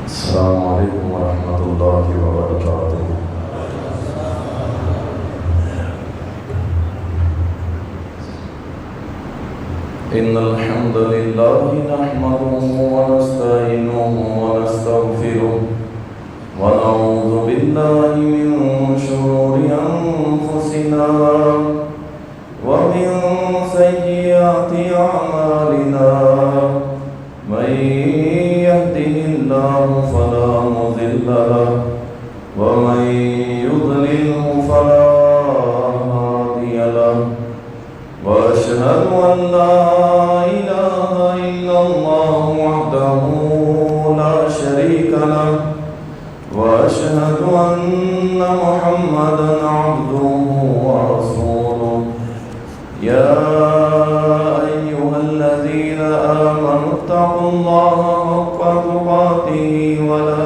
السلام عليكم ورحمة الله وبركاته. إن الحمد لله نحمده ونستعينه ونستغفره ونعوذ بالله من شرور أنفسنا ومن سيئات أعمالنا. من يهده الله فلا مضل له ومن يضلله فلا هادي له. وأشهد أن لا إله إلا الله وحده لا شريك له وأشهد أن محمدا عبده ورسوله. يا أيها الذين آمنوا اتقوا الله حق تقاته ولا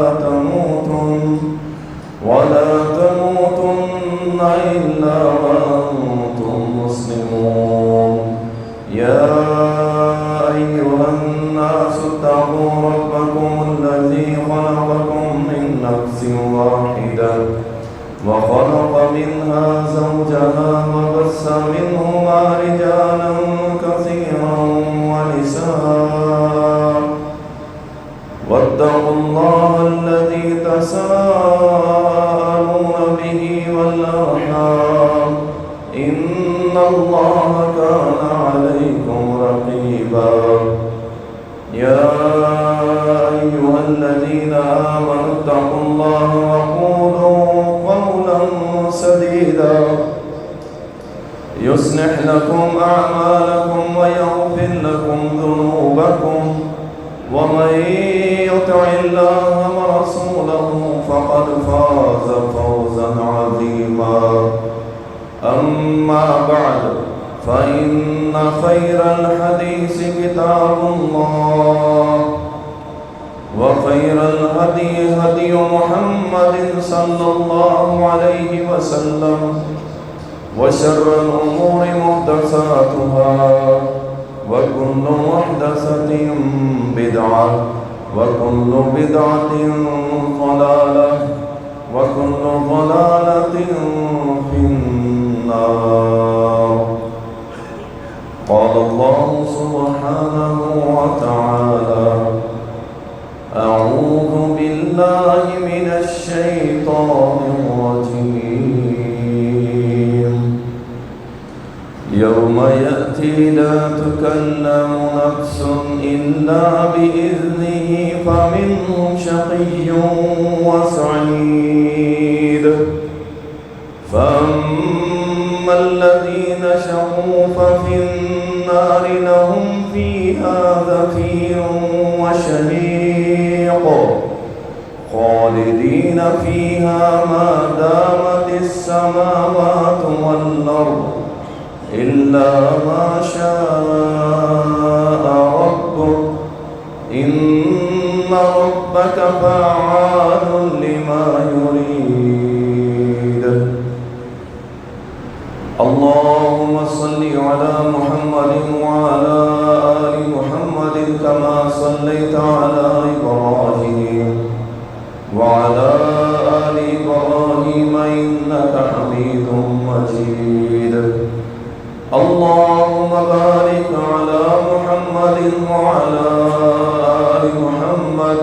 تموتن إلا وأنتم مسلمون. يا أيها الناس اتقوا ربكم الذي خلقكم من نفس واحدة وخلق منها زوجها وبث منهما رجالا كثيرا ونساء. واتقوا الله الذي تساءلون به والأرحام إن الله كان عليكم رقيبا. يا أيها الذين آمنوا اتقوا الله وقولوا قولا سديدا يصلح لكم أعمالكم ويغفر لكم ذنوبكم ومن يطع الله ورسوله فقد فاز فوزا عظيما. أما بعد فإن خير الحديث كتاب الله وخير الهدي هدي محمد صلى الله عليه وسلم وشر الأمور محدثاتها وكل محدثة بدعة وكل بدعة ضلالة وكل ضلالة في النار. قال الله سبحانه وتعالى: أعوذ بالله من الشيطان الرجيم. يوم يأتي لا تكلم نفس إلا بإذنه فمنهم شقي وسعيد. فأما الذين شقوا ففي النار لهم فيها زفير وشهيق خالدين فيها ما دامت السماوات والأرض إلا ما شاء ربك إن ربك فعال لما يريد. اللهم صل على محمد وعلى آل محمد كما صليت على إبراهيم وعلى آل إبراهيم إنك حميد مجيد. اللهم بارك على محمد وعلى آل محمد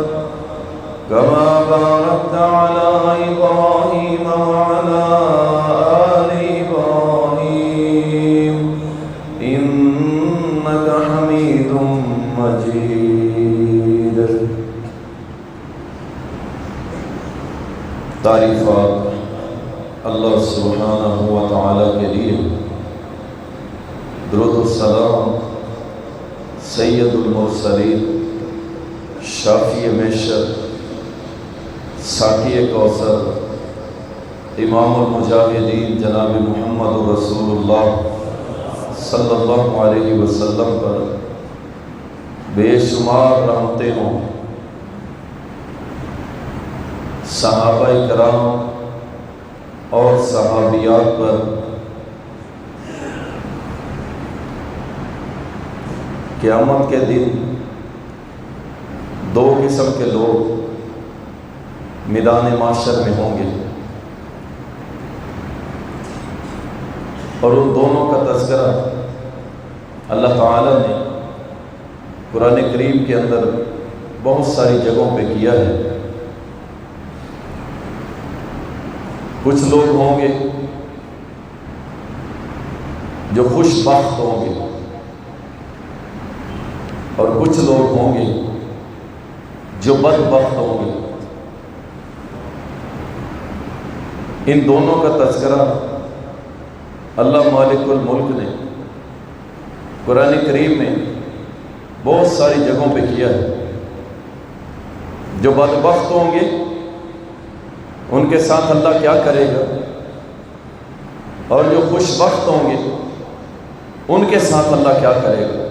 كما باركت على إبراهيم وعلى آل إبراهيم إنك حميد مجيد. تعریفات اللہ سبحانہ و تعالی کے لیے، درود السلام سید المرسلین شافی محشر ساقی کوثر امام المجاہدین جناب محمد رسول اللہ صلی اللہ علیہ وسلم پر بے شمار رحمتیں ہوں. صحابہ کرام اور صحابیات پر قیامت کے دن دو قسم کے لوگ میدان محشر میں ہوں گے، اور ان دونوں کا تذکرہ اللہ تعالیٰ نے قرآن کریم کے اندر بہت ساری جگہوں پہ کیا ہے۔ کچھ لوگ ہوں گے جو خوش بخت ہوں گے، اور کچھ لوگ ہوں گے جو بدبخت ہوں گے۔ ان دونوں کا تذکرہ اللہ مالک الملک نے قرآن کریم میں بہت ساری جگہوں پہ کیا ہے۔ جو بدبخت ہوں گے ان کے ساتھ اللہ کیا کرے گا، اور جو خوش بخت ہوں گے ان کے ساتھ اللہ کیا کرے گا۔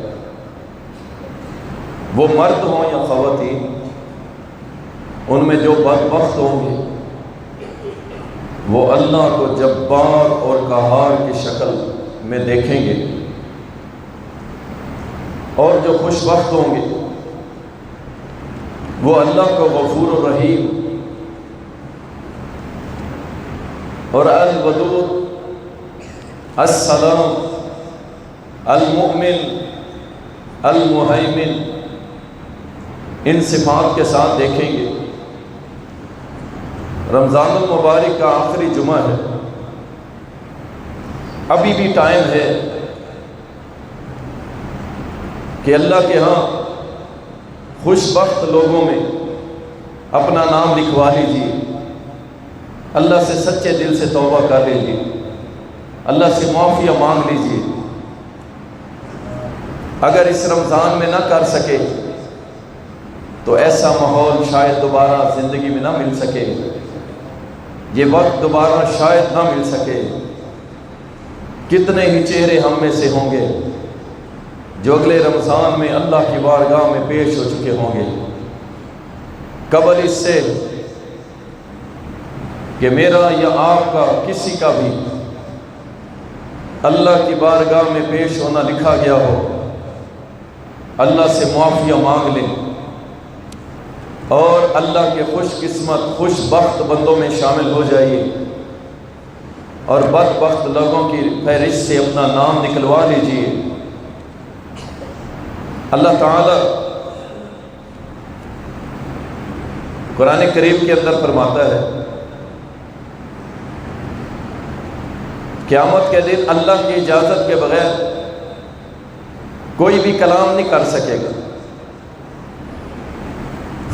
وہ مرد ہوں یا خواتین، ان میں جو بدبخت ہوں گے وہ اللہ کو جبار اور قہار کی شکل میں دیکھیں گے، اور جو خوش بخت ہوں گے وہ اللہ کو غفور الرحیم اور الودود، السلام، المؤمن، المہیمن، ان صفات کے ساتھ دیکھیں گے۔ رمضان المبارک کا آخری جمعہ ہے، ابھی بھی ٹائم ہے کہ اللہ کے ہاں خوش بخت لوگوں میں اپنا نام لکھوا لیجیے، اللہ سے سچے دل سے توبہ کر لیجیے، اللہ سے معافیہ مانگ لیجیے۔ اگر اس رمضان میں نہ کر سکے تو ایسا ماحول شاید دوبارہ زندگی میں نہ مل سکے، یہ وقت دوبارہ شاید نہ مل سکے۔ کتنے ہی چہرے ہم میں سے ہوں گے جو اگلے رمضان میں اللہ کی بارگاہ میں پیش ہو چکے ہوں گے، قبل اس سے کہ میرا یا آپ کا کسی کا بھی اللہ کی بارگاہ میں پیش ہونا لکھا گیا ہو۔ اللہ سے معافیہ مانگ لیں اور اللہ کے خوش قسمت خوش بخت بندوں میں شامل ہو جائیے، اور بدبخت لوگوں کی فہرست سے اپنا نام نکلوا لیجیے۔ اللہ تعالی قرآن کریم کے اندر فرماتا ہے قیامت کے دن اللہ کی اجازت کے بغیر کوئی بھی کلام نہیں کر سکے گا۔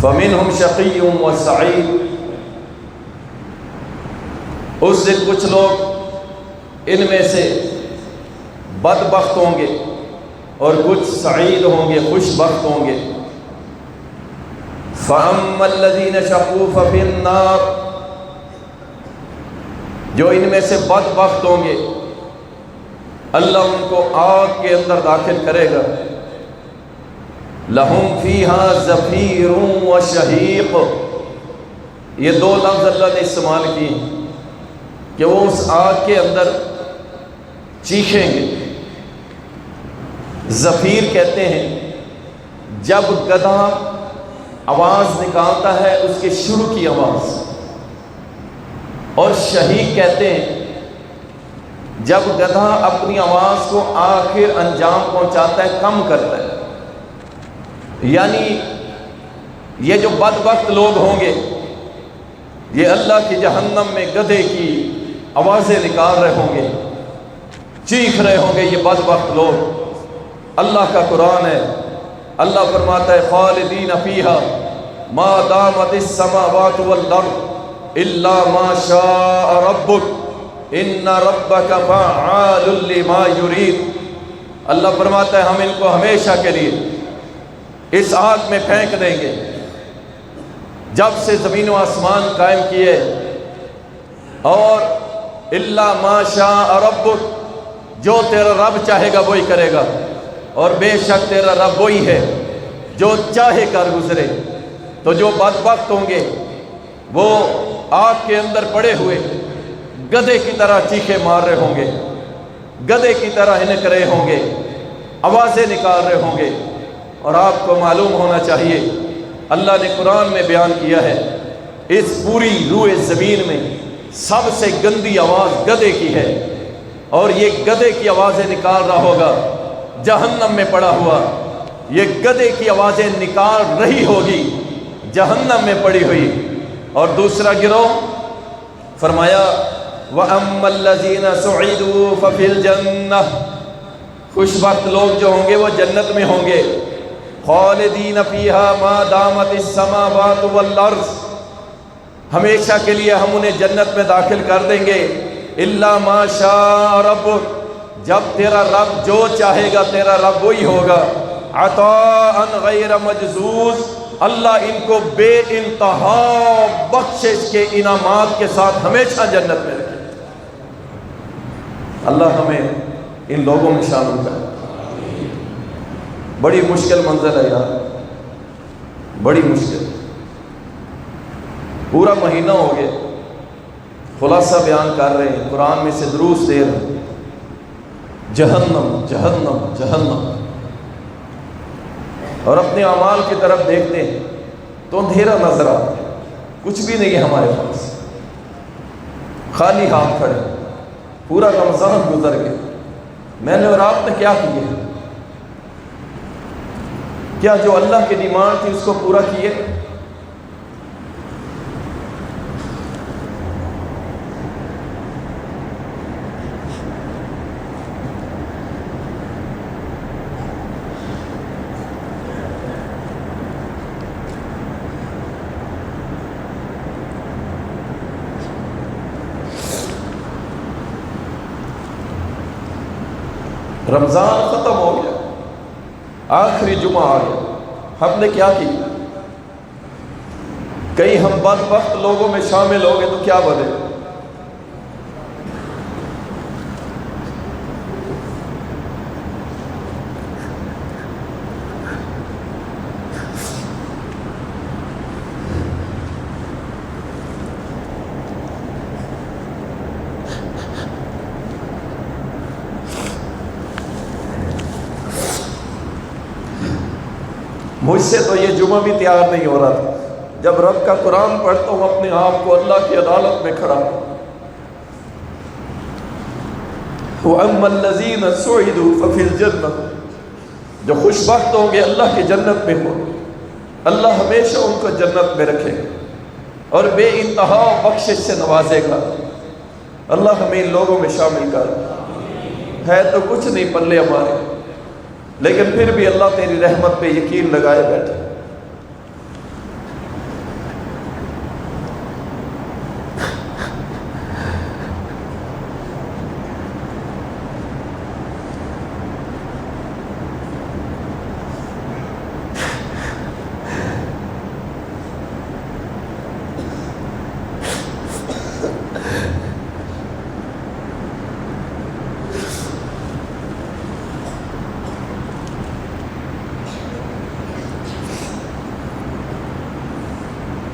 فَمِنْهُمْ شَقِيٌّ وَسَعِيدٌ، اس دن کچھ لوگ ان میں سے بدبخت ہوں گے اور کچھ سعید ہوں گے، خوش بخت ہوں گے۔ فَأَمَّا الَّذِينَ شَقُوا فَفِي النَّارِ، جو ان میں سے بدبخت ہوں گے اللہ ان کو آگ کے اندر داخل کرے گا۔ لَهُمْ فِيهَا زَفِيرٌ وَشَهِيقٌ، یہ دو لفظ اللہ نے استعمال کیے کہ وہ اس آگ کے اندر چیخیں گے۔ زفیر کہتے ہیں جب گدھا آواز نکالتا ہے اس کے شروع کی آواز، اور شہیق کہتے ہیں جب گدھا اپنی آواز کو آخر انجام پہنچاتا ہے، کم کرتا ہے۔ یعنی یہ جو بدبخت لوگ ہوں گے یہ اللہ کی جہنم میں گدھے کی آوازیں نکال رہے ہوں گے، چیخ رہے ہوں گے یہ بدبخت لوگ۔ اللہ کا قرآن ہے، اللہ فرماتا ہے خالدین فیہا ما دامت السماوات والارض الا ما شاء ربک ان ربک فعال لما یرید۔ اللہ فرماتا ہے ہم ان کو ہمیشہ کے لیے اس آگ میں پھینک دیں گے۔ جب سے زمین و آسمان قائم کیے، اور الا ما شاء ربک، جو تیرا رب چاہے گا وہی کرے گا، اور بے شک تیرا رب وہی ہے جو چاہے کر گزرے۔ تو جو بدبخت ہوں گے وہ آگ کے اندر پڑے ہوئے گدھے کی طرح چیخے مار رہے ہوں گے، گدھے کی طرح ہنک رہے ہوں گے، آوازیں نکال رہے ہوں گے۔ اور آپ کو معلوم ہونا چاہیے اللہ نے قرآن میں بیان کیا ہے اس پوری روئے زمین میں سب سے گندی آواز گدھے کی ہے، اور یہ گدھے کی آوازیں نکال رہا ہوگا جہنم میں پڑا ہوا، یہ گدھے کی آوازیں نکال رہی ہوگی جہنم میں پڑی ہوئی۔ اور دوسرا گروہ فرمایا وَأَمَّا الَّذِينَ سُعِدُوا فَفِي الْجَنَّةِ، خوش بخت لوگ جو ہوں گے وہ جنت میں ہوں گے، خالدین فیہا ما دامت السماوات والارض، ہمیشہ کے لیے ہم انہیں جنت میں داخل کر دیں گے، الا ما شاء رب، جب تیرا رب جو چاہے گا تیرا رب وہی ہوگا، عطاء غیر مجزوز، اللہ ان کو بے انتہا بخشش کے انعامات کے ساتھ ہمیشہ جنت میں رکھے۔ اللہ ہمیں ان لوگوں میں شامل کرے۔ بڑی مشکل منزل ہے یار، بڑی مشکل، پورا مہینہ ہو گیا خلاصہ بیان کر رہے ہیں، قرآن میں سے دروس دے رہے ہیں، جہنم جہنم جہنم، اور اپنے اعمال کی طرف دیکھتے ہیں تو اندھیرا نظر آتا ہے، کچھ بھی نہیں ہے ہمارے پاس، خالی ہاتھ کھڑے، پورا رمضان گزر گیا، میں نے اور آپ نے کیا کیے؟ کیا جو اللہ کی ڈیمانڈ تھی اس کو پورا کیے؟ رمضان ختم ہو گیا، آخری جمعہ آ گیا، ہم نے کیا کیا؟ کہیں ہم بدبخت لوگوں میں شامل ہو گئے تو کیا بنے؟ مجھ سے تو یہ جمعہ بھی تیار نہیں ہو رہا تھا، جب رب کا قرآن پڑھتا ہوں اپنے آپ کو اللہ کی عدالت میں کھڑا۔ وَأَمَّا الَّذِينَ سُعِدُوا فَفِي الْجَنَّةِ، جو خوش بخت ہوں گے اللہ کی جنت میں ہو، اللہ ہمیشہ ان کو جنت میں رکھے اور بے انتہا بخشش سے نوازے گا۔ اللہ ہمیں ان لوگوں میں شامل کر۔ ہے تو کچھ نہیں پلے ہمارے، لیکن پھر بھی اللہ تیری رحمت پہ یقین لگائے بیٹھے۔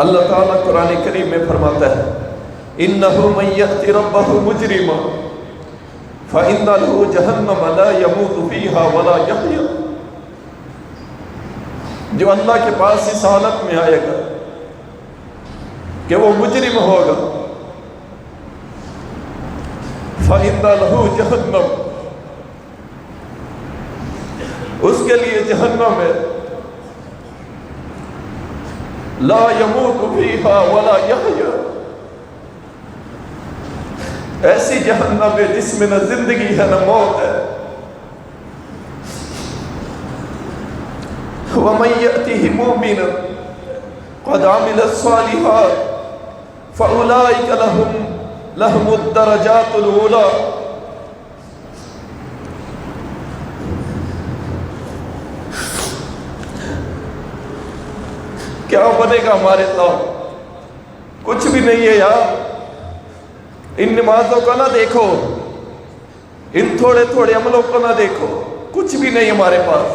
اللہ تعالیٰ قرآن کریم میں فرماتا ہے إِنَّهُ مَنْ يَأْتِ رَبَّهُ مُجْرِمًا فَإِنَّ لَهُ جَهَنَّمَ لَا يَمُوتُ فِيهَا وَلَا يَحْيَا، جو اللہ کے پاس اس حالت میں آئے گا کہ وہ مجرم ہوگا، فَإِنَّ لَهُ جَهَنَّمَ، اس کے لیے جہنم ہے، لا يموت فيها ولا يحيا، ایسی جہنم ہے جس میں نہ زندگی ہے نہ موت ہے۔ وَمَنْ يَأْتِهِ مُؤْمِنًا قَدْ عَمِلَ الصَّالِحَاتِ فَأُولَئِكَ لَهُمُ الدَّرَجَاتُ الْعُلَى، کیا بنے گا ہمارے ساتھ؟ کچھ بھی نہیں ہے یار۔ ان نمازوں کو نہ دیکھو، ان تھوڑے تھوڑے عملوں کو نہ دیکھو، کچھ بھی نہیں ہمارے پاس۔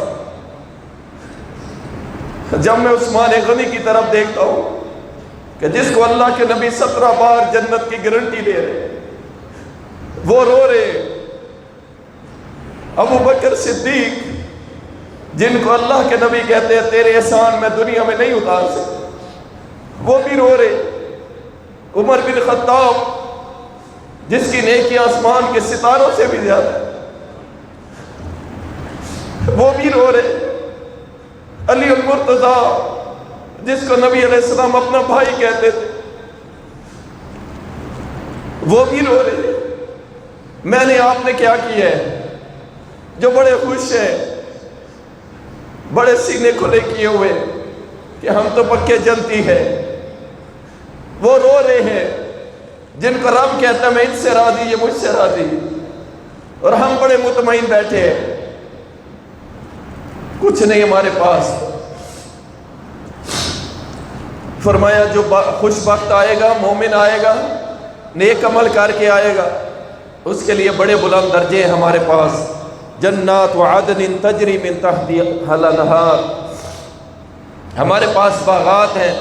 جب میں عثمان غنی کی طرف دیکھتا ہوں کہ جس کو اللہ کے نبی 17 بار جنت کی گارنٹی دے رہے، وہ رو رہے، ابو بکر صدیق جن کو اللہ کے نبی کہتے ہیں تیرے احسان میں دنیا میں نہیں اتار سکتے، وہ بھی رو رہے، عمر بن خطاب جس کی نیکی آسمان کے ستاروں سے بھی زیادہ ہے، وہ بھی رو رہے۔ علی المرتضیٰ جس کو نبی علیہ السلام اپنا بھائی کہتے تھے، وہ بھی رو رہے۔ میں نے آپ نے کیا کیا ہے؟ جو بڑے خوش ہیں، بڑے سینے کھلے کیے ہوئے کہ ہم تو پکے جنتی ہیں، وہ رو رہے ہیں جن کو رب کہتا ہے میں ان سے راضی، یہ مجھ سے راضی، اور ہم بڑے مطمئن بیٹھے ہیں، کچھ نہیں ہمارے پاس۔ فرمایا جو خوش بخت آئے گا، مومن آئے گا، نیک عمل کر کے آئے گا، اس کے لیے بڑے بلند درجے ہیں ہمارے پاس۔ جنات وعدن تجری من تحتها الانہار، ہمارے پاس باغات ہیں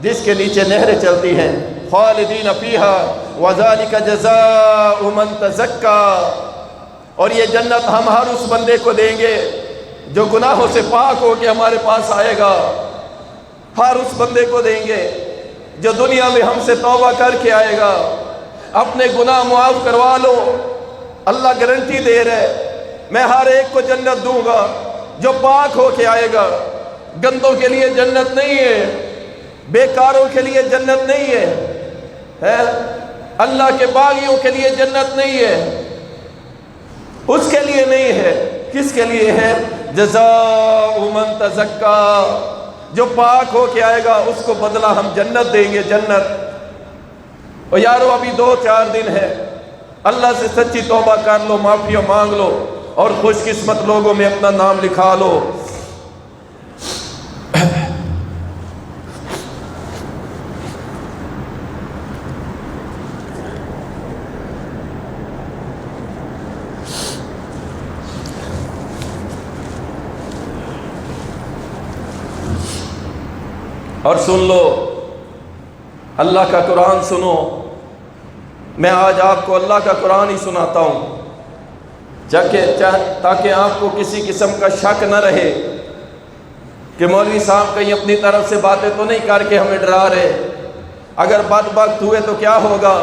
جس کے نیچے نہریں چلتی ہیں۔ خالدین فیہا وذالک جزاء من تزکا، اور یہ جنت ہم ہر اس بندے کو دیں گے جو گناہوں سے پاک ہو کے ہمارے پاس آئے گا، ہر اس بندے کو دیں گے جو دنیا میں ہم سے توبہ کر کے آئے گا، اپنے گناہ معاف کروا لو، اللہ گارنٹی دے رہے میں ہر ایک کو جنت دوں گا جو پاک ہو کے آئے گا۔ گندوں کے لیے جنت نہیں ہے، بیکاروں کے لیے جنت نہیں ہے، اللہ کے باغیوں کے لیے جنت نہیں ہے، اس کے لیے نہیں ہے، کس کے لیے ہے؟ جزاء من تزکا، جو پاک ہو کے آئے گا اس کو بدلہ ہم جنت دیں گے، جنت۔ اور یارو ابھی 2-4 دن ہے، اللہ سے سچی توبہ کر لو، معافی مانگ لو، اور خوش قسمت لوگوں میں اپنا نام لکھا لو۔ اور سن لو، اللہ کا قرآن سنو۔ میں آج آپ کو اللہ کا قرآن ہی سناتا ہوں تاکہ آپ کو کسی قسم کا شک نہ رہے کہ مولوی صاحب کہیں اپنی طرف سے باتیں تو نہیں کر کے ہمیں ڈرا رہے۔ اگر بدبخت ہوئے تو کیا ہوگا؟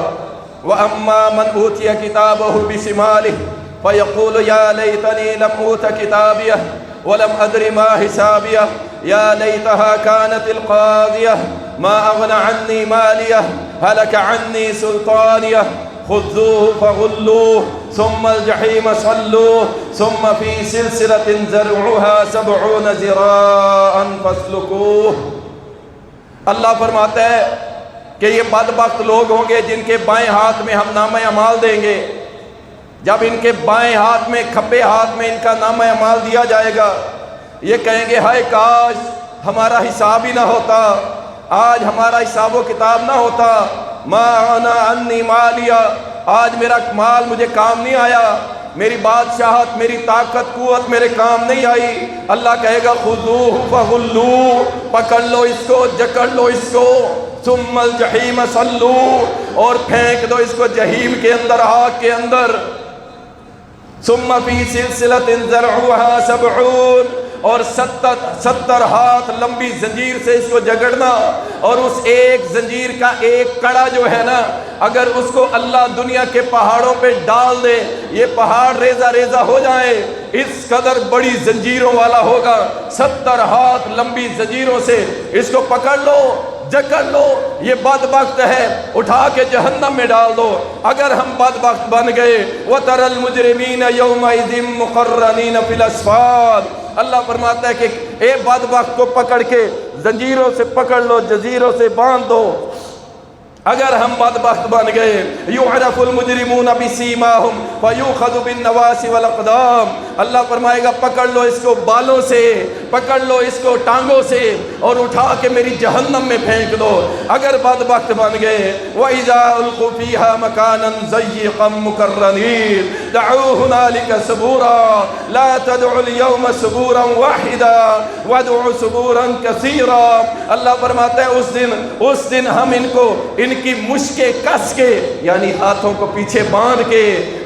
وَأَمَّا مَنْ أُوتِيَ كِتَابَهُ بِشِمَالِهِ فَيَقُولُ يَا لَيْتَنِي لَمْ أُوتَ كِتَابِيَهْ وَلَمْ أَدْرِ مَا حِسَابِيَهْ يَا لَيْتَهَا كَانَتِ الْقَاضِيَةَ مَا أَغْنَى عَنِّي مَالِيَهْ هَلَكَ عَنِّي سُلْطَانِيَهْ خُذُّوهُ فَغُلُّوهُ ثُمَّ الْجَحِيمَ صَلُّوهُ ثُمَّ فِي سِلْسِلَةٍ ذَرْعُهَا 70 ذِرَاعًا فَاسْلُكُوهُ۔ اللہ فرماتا ہے کہ یہ بدبخت لوگ ہوں گے جن کے بائیں ہاتھ میں ہم نامہ اعمال دیں گے۔ جب ان کے بائیں ہاتھ میں، کھبے ہاتھ میں ان کا نامہ اعمال دیا جائے گا، یہ کہیں گے ہائے کاش ہمارا حساب ہی نہ ہوتا، آج ہمارا حساب و کتاب نہ ہوتا۔ ما اغنی عنی مالیہ، آج میرا مال مجھے کام نہیں آیا، میری بادشاہت، میری طاقت قوت میرے کام نہیں آئی۔ اللہ کہے گا خذوہ فغلوہ، پکڑ لو اس کو، جکڑ لو اس کو، ثم الجحیم صلوہ، اور پھینک دو اس کو جہیم کے اندر، آگ کے اندر۔ ثم فی سلسلۃ ذرعها 70، اور 70 ہاتھ لمبی زنجیر سے اس کو جگڑنا، اور اس ایک زنجیر کا ایک کڑا جو ہے نا، اگر اس کو اللہ دنیا کے پہاڑوں پہ ڈال دے، یہ پہاڑ ریزہ ریزہ ہو جائے، اس قدر بڑی زنجیروں والا ہوگا۔ 70 ہاتھ لمبی زنجیروں سے اس کو پکڑ لو، جکڑ لو، یہ بدبخت ہے، اٹھا کے جہنم میں ڈال دو۔ اگر ہم بدبخت بن گئے، وَتَرَى الْمُجْرِمِينَ يَوْمَئِذٍ مُقَرَّنِينَ فِي الْأَصْفَادِ، اللہ فرماتا ہے کہ اے بدبخت کو پکڑ کے زنجیروں سے پکڑ لو، جزیروں سے باندھ دو۔ اگر ہم بدبخت بن گئے، یعرف المجرمون بسیماہم فیؤخذ بالنواصی والاقدام، اللہ فرمائے گا پکڑ لو اس کو بالوں سے، پکڑ لو اس کو ٹانگوں سے، اور اٹھا کے میری جہنم میں پھینک دو۔ اگر بدبخت بن گئے، وَإِذَا أُلْقُوا فِيهَا مَكَانًا ضَيِّقًا مُقَرَّنِينَ دَعُوا هُنَالِكَ ثُبُورًا لَا تَدْعُوا الْيَوْمَ ثُبُورًا وَاحِدًا وَادْعُوا ثُبُورًا كَثِيرًا۔ اللہ فرماتا ہے اس دن ہم ان کی مشکیں کس کے، یعنی ہاتھوں کو پیچھے باندھ کے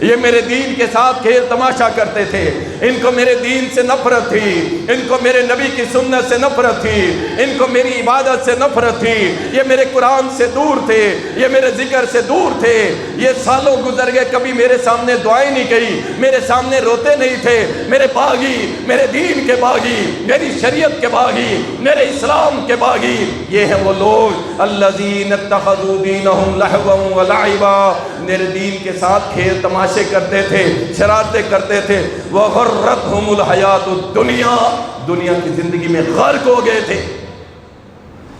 یہ میرے دین کے ساتھ کھیل تماشا کرتے تھے، ان کو میرے دین سے نفرت تھی، ان کو میرے نبی کی سنت سے نفرت تھی، ان کو میری عبادت سے نفرت تھی، یہ میرے قرآن سے دور تھے، یہ میرے ذکر سے دور تھے، یہ سالوں گزر گئے کبھی میرے سامنے دعائیں نہیں کی، میرے سامنے روتے نہیں تھے، میرے باغی، میرے دین کے باغی، میری شریعت کے باغی، میرے اسلام کے باغی، یہ ہیں وہ لوگ الذین اتخذوا دینہم لہوا ولعبا، میرے دین کے ساتھ کھیل تماشے کرتے تھے، شرارتیں کرتے تھے، وغرتہم الحیات الدنیا، دنیا کی زندگی میں غرق ہو گئے تھے۔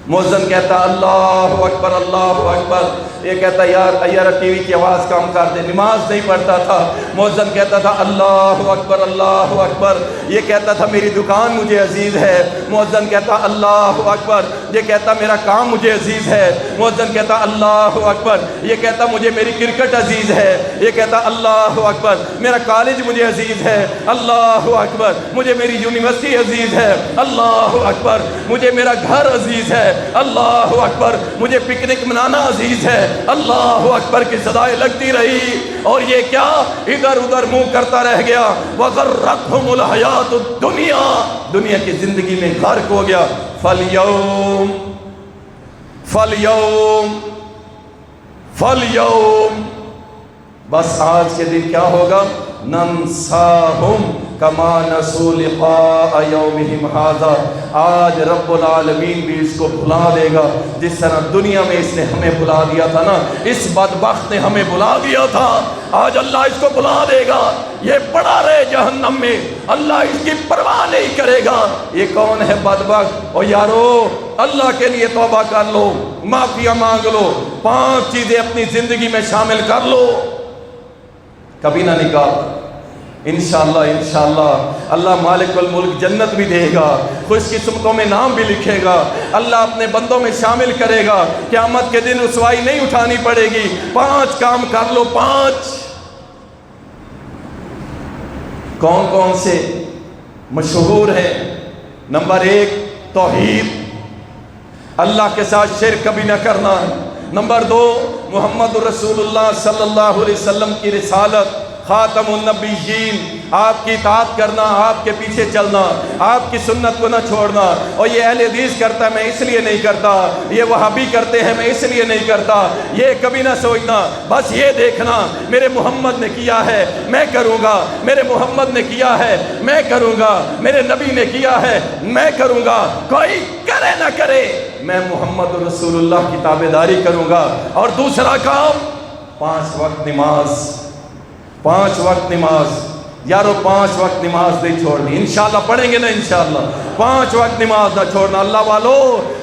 مؤذن کہتا اللہ اکبر اللہ اکبر، یہ کہتا یار ٹی وی کی آواز کم کر دے، نماز نہیں پڑھتا تھا۔ مؤذن کہتا تھا اللہ اکبر اللہ اکبر، یہ کہتا تھا میری دکان مجھے عزیز ہے۔ مؤذن کہتا اللہ اکبر، یہ کہتا میرا کام مجھے عزیز ہے۔ مؤذن کہتا اللہ اکبر، یہ کہتا مجھے میری کرکٹ عزیز ہے۔ یہ کہتا اللہ اکبر، میرا کالج مجھے عزیز ہے۔ اللہ اکبر، مجھے میری یونیورسٹی عزیز ہے۔ اللہ اکبر، مجھے میرا گھر عزیز ہے۔ اللہ اکبر، مجھے پکنک منانا عزیز ہے۔ اللہ اکبر کی صدائیں لگتی رہی، اور یہ کیا ادھر ادھر منہ کرتا رہ گیا۔ وغرتہم الحیات الدنیا، دنیا کی زندگی میں غرق ہو گیا۔ فالیوم فالیوم فالیوم، بس آج کے دن کیا ہوگا؟ ننساہم کما نسوا لقاء یومہم ھذا، آج رب العالمین بھی اس کو بھلا دے گا جس طرح دنیا میں اس نے ہمیں بھلا دیا تھا نا، اس بدبخت نے ہمیں بھلا دیا تھا، آج اللہ اس کو بھلا دے گا۔ یہ پڑا رہے جہنم میں، اللہ اس کی پرواہ نہیں کرے گا۔ یہ کون ہے بدبخت؟ اور یارو اللہ کے لیے توبہ کر لو، معافیاں مانگ لو، 5 چیزیں اپنی زندگی میں شامل کر لو، کبھی نہ نکال۔ انشاءاللہ انشاءاللہ اللہ مالک الملک جنت بھی دے گا، خوش قسمتوں میں نام بھی لکھے گا، اللہ اپنے بندوں میں شامل کرے گا، قیامت کے دن رسوائی نہیں اٹھانی پڑے گی۔ 5 کام کر لو، 5۔ کون کون سے مشہور ہیں؟ نمبر 1 توحید، اللہ کے ساتھ شرک کبھی نہ کرنا۔ نمبر 2 محمد رسول اللہ صلی اللہ علیہ وسلم کی رسالت، خاتم النبیین، آپ کی اطاعت کرنا، آپ کے پیچھے چلنا، آپ کی سنت کو نہ چھوڑنا۔ اور یہ اہل حدیث کرتا ہے میں اس لیے نہیں کرتا، یہ وہابی کرتے ہیں میں اس لیے نہیں کرتا، یہ کبھی نہ سوچنا، بس یہ دیکھنا میرے محمد نے کیا ہے میں کروں گا، میرے محمد نے کیا ہے میں کروں گا، میرے نبی نے کیا ہے میں کروں گا، کوئی کرے نہ کرے میں محمد رسول اللہ کی تابعداری کروں گا۔ اور دوسرا کام 5 وقت نماز، 5 وقت نماز، یارو 5 وقت نماز نہیں چھوڑنی، انشاءاللہ پڑھیں گے نا انشاءاللہ۔ 5 وقت نماز نہ چھوڑنا، اللہ والو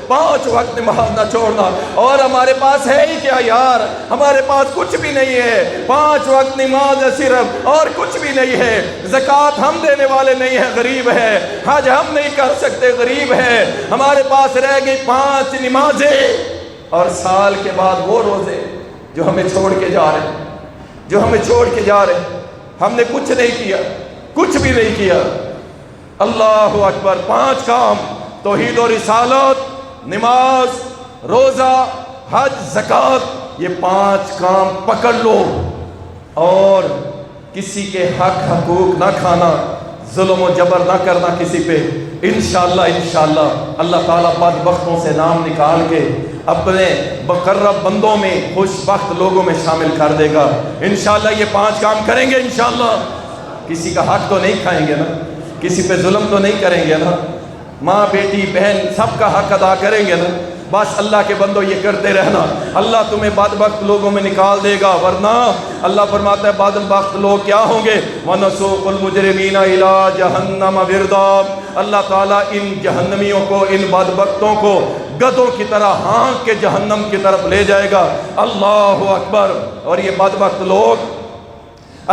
5 وقت نماز نہ چھوڑنا۔ اور ہمارے پاس ہے ہی کیا یار؟ ہمارے پاس کچھ بھی نہیں ہے، 5 وقت نماز ہے صرف، اور کچھ بھی نہیں ہے۔ زکوٰۃ ہم دینے والے نہیں ہیں، غریب ہے۔ حج ہم نہیں کر سکتے، غریب ہے۔ ہمارے پاس رہ گئی 5 نمازیں، اور سال کے بعد وہ روزے جو ہمیں چھوڑ کے جا رہے ہیں، جو ہمیں چھوڑ کے جا رہے ہیں۔ ہم نے کچھ نہیں کیا، کچھ بھی نہیں کیا۔ اللہ اکبر، 5 کام، توحید و رسالت، نماز، روزہ، حج، زکوٰۃ، یہ 5 کام پکڑ لو، اور کسی کے حقوق نہ کھانا، ظلم و جبر نہ کرنا کسی پہ۔ انشاءاللہ انشاءاللہ اللہ تعالیٰ بدبختوں سے نام نکال کے اپنے مقرب بندوں میں، خوش بخت لوگوں میں شامل کر دے گا۔ انشاءاللہ یہ 5 کام کریں گے انشاءاللہ۔ کسی کا حق تو نہیں کھائیں گے نا، کسی پہ ظلم تو نہیں کریں گے نا، ماں بیٹی بہن سب کا حق ادا کریں گے نا۔ بس اللہ کے بندوں یہ کرتے رہنا، اللہ تمہیں بدبخت لوگوں میں نکال دے گا۔ ورنہ اللہ فرماتا ہے بدبخت لوگ کیا ہوں گے؟ وَنَسُوقُ الْمُجْرِمِينَ إِلَىٰ جَهَنَّمَ وِرْدًا، اللہ تعالیٰ ان جہنمیوں کو، ان بدبختوں کو گدھوں کی طرح ہانک کے جہنم کی طرف لے جائے گا۔ اللہ اکبر۔ اور یہ بدبخت لوگ،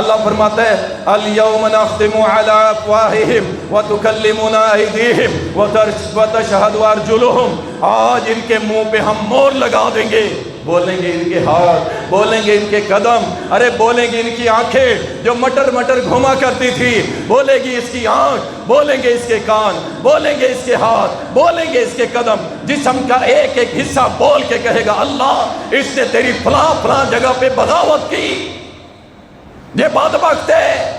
اللہ فرماتا ہے الْيَوْمَ نَخْتِمُ عَلَىٰ أَفْوَاهِهِمْ وَتُكَلِّمُنَا أَيْدِيهِمْ وَتَشْهَدُ أَرْجُلُهُمْ، آج ان کے منہ پہ ہم مور لگا دیں گے، بولیں گے ان کے ہاتھ، بولیں گے ان کے قدم، ارے بولیں گے ان کی آنکھیں جو مٹر مٹر گھوما کرتی تھی، بولے گی اس کی آنکھ، بولیں گے اس کے کان، بولیں گے اس کے ہاتھ، بولیں گے اس کے قدم، جسم کا ایک ایک حصہ بول کے کہے گا اللہ اس نے تیری فلاں فلاں جگہ پہ بغاوت کی۔ یہ بدبخت ہے۔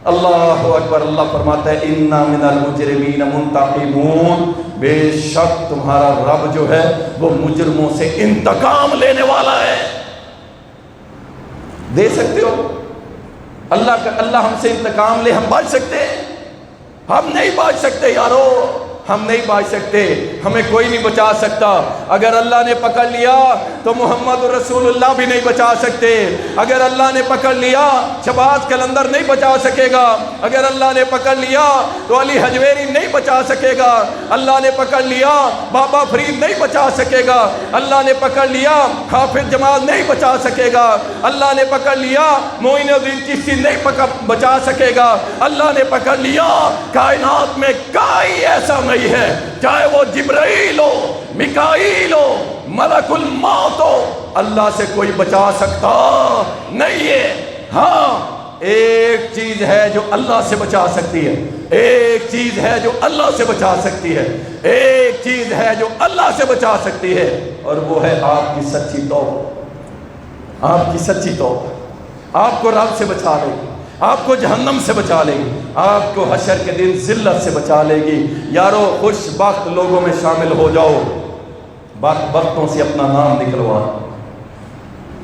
اللہ اکبر۔ اللہ فرماتا ہے اِنَّا مِنَ الْمُجْرِمِينَ مُنْتَقِمُونَ، بے شک تمہارا رب جو ہے وہ مجرموں سے انتقام لینے والا ہے۔ دے سکتے ہو؟ اللہ ہم سے انتقام لے، ہم بچ سکتے ہیں؟ ہم نہیں بچ سکتے یارو، ہم نہیں بچ سکتے، ہمیں کوئی نہیں بچا سکتا۔ اگر اللہ نے پکڑ لیا تو محمد رسول اللہ بھی نہیں بچا سکتے۔ اگر اللہ نے پکڑ لیا شہباز قلندر نہیں بچا سکے گا۔ اگر اللہ نے پکڑ لیا تو علی حجویری نہیں بچا سکے گا۔ اللہ نے پکڑ لیا بابا فرید نہیں بچا سکے گا۔ اللہ نے پکڑ لیا حافظ جمال نہیں بچا سکے گا۔ اللہ نے پکڑ لیا معین الدین چشتی نہیں بچا سکے گا۔ اللہ نے پکڑ لیا کائنات میں کوئی ایسا نہیں ہے، چاہے وہ جبرائیل ہو، میکائیل ہو، ملک الموت ہو، اللہ سے کوئی بچا سکتا نہیں ہے۔ ہاں ایک چیز ہے جو اللہ سے بچا سکتی ہے، ایک چیز ہے جو اللہ سے بچا سکتی ہے، ایک چیز ہے جو اللہ سے بچا سکتی ہے، اور وہ ہے آپ کی سچی توبہ۔ آپ کی سچی توبہ آپ کو رب سے بچا لے گی، آپ کو جہنم سے بچا لے گی، آپ کو حشر کے دن ذلت سے بچا لے گی۔ یارو خوش بخت لوگوں میں شامل ہو جاؤ، بدبختوں سے اپنا نام نکلوا۔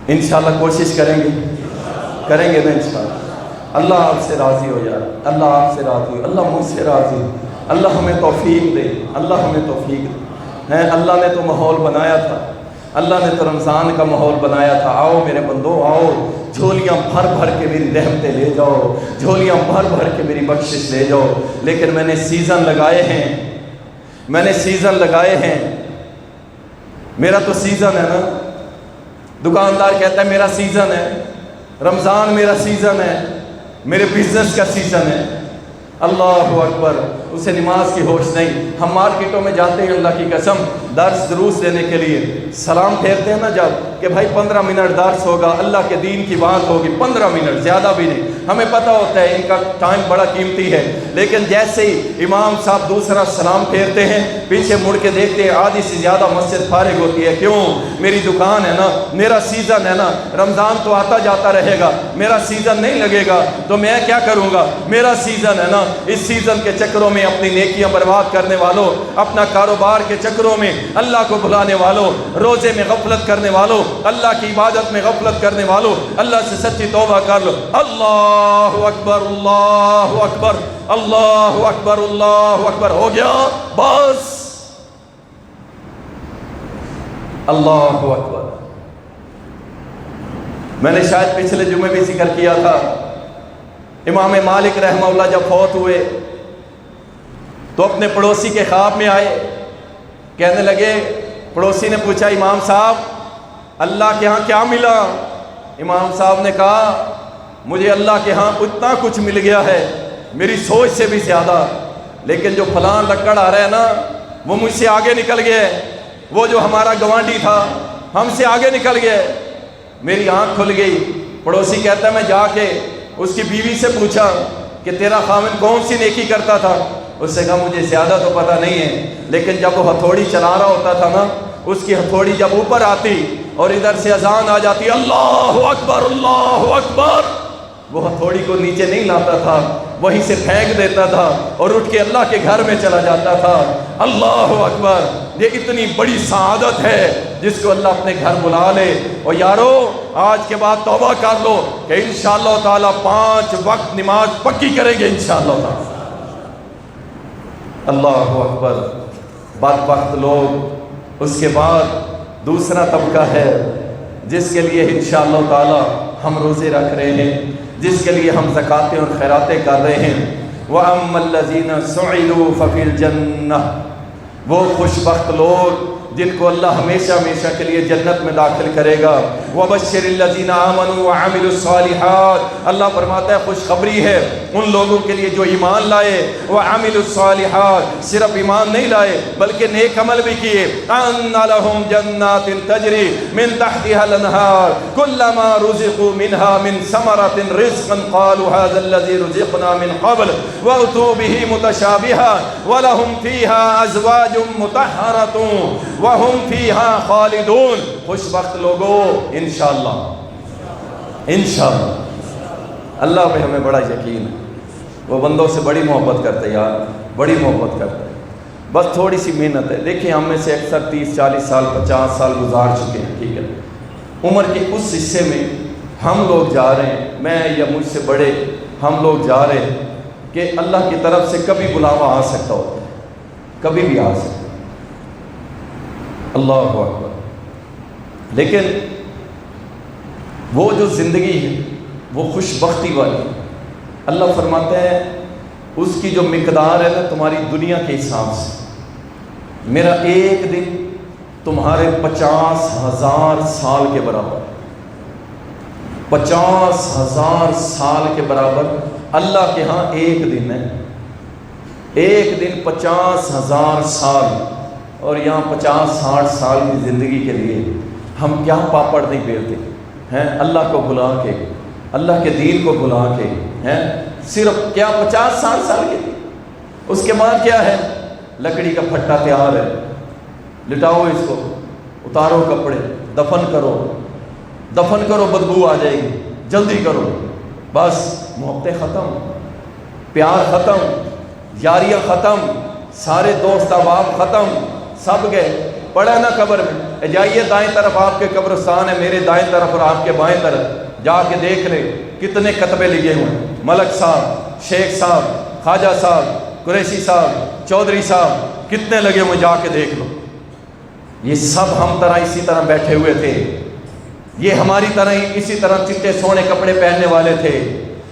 انشاءاللہ کوشش کریں گے نا انشاءاللہ۔ اللہ آپ سے راضی ہو یار، اللہ آپ سے راضی ہو، اللہ مجھ سے راضی ہو، اللہ ہمیں توفیق دے، اللہ ہمیں توفیق دے۔ اللہ نے تو ماحول بنایا تھا، اللہ نے تو رمضان کا ماحول بنایا تھا۔ آؤ میرے بندو آؤ، جھولیاں بھر بھر کے میری رحمتیں لے جاؤ، جھولیاں بھر بھر کے میری بخشش لے جاؤ۔ لیکن میں نے سیزن لگائے ہیں، میں نے سیزن لگائے ہیں۔ میرا تو سیزن ہے نا، دکاندار کہتا ہے میرا سیزن ہے، رمضان میرا سیزن ہے، میرے بزنس کا سیزن ہے۔ اللہ اکبر، اسے نماز کی ہوش نہیں۔ ہم مارکیٹوں میں جاتے ہیں اللہ کی قسم درس دروس دینے کے لیے، سلام پھیرتے ہیں نا جب کہ بھائی 15 منٹ درس ہوگا، اللہ کے دین کی بات ہوگی، 15 منٹ زیادہ بھی نہیں۔ ہمیں پتہ ہوتا ہے ان کا ٹائم بڑا قیمتی ہے، لیکن جیسے ہی امام صاحب دوسرا سلام پھیرتے ہیں پیچھے مڑ کے دیکھتے ہیں آدھی سے زیادہ مسجد فارغ ہوتی ہے۔ کیوں؟ میری دکان ہے نا، میرا سیزن ہے نا، رمضان تو آتا جاتا رہے گا، میرا سیزن نہیں لگے گا تو میں کیا کروں گا؟ میرا سیزن ہے نا۔ اس سیزن کے چکروں میں اپنی نیکیاں برباد کرنے والوں، اپنا کاروبار کے چکروں میں اللہ کو بھلانے والوں، روزے میں غفلت کرنے والوں، اللہ کی عبادت میں غفلت کرنے والوں، اللہ سے سچی توبہ کر لو۔ اللہ اکبر، اللہ اکبر، اللہ اکبر، اللہ اکبر۔ ہو گیا بس، اللہ اکبر۔ میں نے شاید پچھلے جمعے بھی ذکر کیا تھا، امام مالک رحمہ اللہ جب فوت ہوئے تو اپنے پڑوسی کے خواب میں آئے، کہنے لگے، پڑوسی نے پوچھا امام صاحب اللہ کے ہاں کیا ملا؟ امام صاحب نے کہا مجھے اللہ کے ہاں اتنا کچھ مل گیا ہے، میری سوچ سے بھی زیادہ، لیکن جو فلاں لکڑ آ رہا ہے نا وہ مجھ سے آگے نکل گیا ہے، وہ جو ہمارا گوانڈی تھا ہم سے آگے نکل گیا ہے۔ میری آنکھ کھل گئی۔ پڑوسی کہتا ہے میں جا کے اس کی بیوی سے پوچھا کہ تیرا خاوند کون سی نیکی کرتا تھا؟ اس سے کہا مجھے زیادہ تو پتہ نہیں ہے، لیکن جب وہ ہتھوڑی چلا رہا ہوتا تھا نا، اس کی ہتھوڑی جب اوپر آتی اور ادھر سے اذان آ جاتی اللہ اکبر، اللہ اکبر، وہ ہتھوڑی کو نیچے نہیں لاتا تھا، وہیں سے پھینک دیتا تھا اور اٹھ کے اللہ کے گھر میں چلا جاتا تھا۔ اللہ اکبر، یہ اتنی بڑی سعادت ہے جس کو اللہ اپنے گھر بلا لے۔ اور یارو آج کے بعد توبہ کر لو کہ انشاءاللہ تعالی 5 وقت نماز پکی کریں گے انشاءاللہ تعالی۔ اللہ اکبر۔ بدبخت لوگ، اس کے بعد دوسرا طبقہ ہے جس کے لیے انشاءاللہ تعالی ہم روزے رکھ رہے ہیں، جس کے لیے ہم زکاتیں اور خیراتیں کر رہے ہیں۔ وَأَمَّا الَّذِينَ سُعِدُوا فَفِي الْجَنَّةِ، وہ خوش بخت لوگ جن کو اللہ ہمیشہ ہمیشہ کے لیے جنت میں داخل کرے گا۔ وَبَشِّرِ الَّذِينَ آمَنُوا وَعَمِلُوا الصَّالِحَاتِ، اللہ فرماتا ہے خوشخبری ہے ان لوگوں کے لیے جو ایمان لائے، وَعَمِلُوا الصَّالِحَاتِ، صرف ایمان نہیں لائے بلکہ نیک عمل بھی کیے۔ أَنَّ لَهُمْ جَنَّاتٍ تَجْرِي مِن تَحْتِهَا الْأَنْهَارُ كُلَّمَا رُزِقُوا مِنْهَا مِن ثَمَرَةٍ رِزْقًا قَالُوا هَذَا الَّذِي رُزِقْنَا مِن قَبْلُ وَأُتُوا بِهِ مُتَشَابِهًا وَلَهُمْ فِيهَا أَزْوَاجٌ مُطَهَّرَةٌ وَهُمْ فِيهَا خَالِدُونَ۔ خوش بخت لوگو انشاءاللہ، انشاءاللہ اللہ پہ ہمیں بڑا یقین ہے، وہ بندوں سے بڑی محبت کرتے ہیں یار، بڑی محبت کرتے ہیں، بس تھوڑی سی محنت ہے۔ دیکھیں ہم میں سے اکثر 30-40 سال 50 سال گزار چکے ہیں، ٹھیک ہے، عمر کے اس حصے میں ہم لوگ جا رہے ہیں، میں یا مجھ سے بڑے ہم لوگ جا رہے ہیں کہ اللہ کی طرف سے کبھی بلاوا آ سکتا ہوتا ہے، کبھی بھی آ سکتا ہے، اللہ اکبر۔ لیکن وہ جو زندگی ہے وہ خوش بختی والی، اللہ فرماتا ہے اس کی جو مقدار ہے نا تمہاری دنیا کے حساب سے، میرا ایک دن تمہارے 50,000 سال کے برابر، 50,000 سال کے برابر اللہ کے ہاں ایک دن ہے، ایک دن 50,000 سال، اور یہاں 50-60 سال کی زندگی کے لیے ہم کیا پاپڑ نہیں بیلتے ہیں، اللہ کو بھلا کے، اللہ کے دین کو بھلا کے ہیں، صرف کیا 50-60 سال کے لیے، اس کے بعد کیا ہے، لکڑی کا پھٹا تیار ہے، لٹاؤ اس کو، اتارو کپڑے، دفن کرو، دفن کرو، بدبو آ جائے گی، جلدی کرو، بس محبتیں ختم، پیار ختم، یاریاں ختم، سارے دوست احباب ختم، سب گئے۔ پڑا نا قبر میں، جائیے دائیں طرف آپ کے قبرستان ہے، میرے دائیں طرف اور آپ کے بائیں طرف، جا کے دیکھ لیں کتنے کتبے لگے ہوئے ہیں، ملک صاحب، شیخ صاحب، خواجہ صاحب، قریشی صاحب، چودھری صاحب، کتنے لگے ہوئے، جا کے دیکھ لو۔ یہ سب ہم طرح اسی طرح بیٹھے ہوئے تھے، یہ ہماری طرح ہی اسی طرح چٹے سونے کپڑے پہننے والے تھے،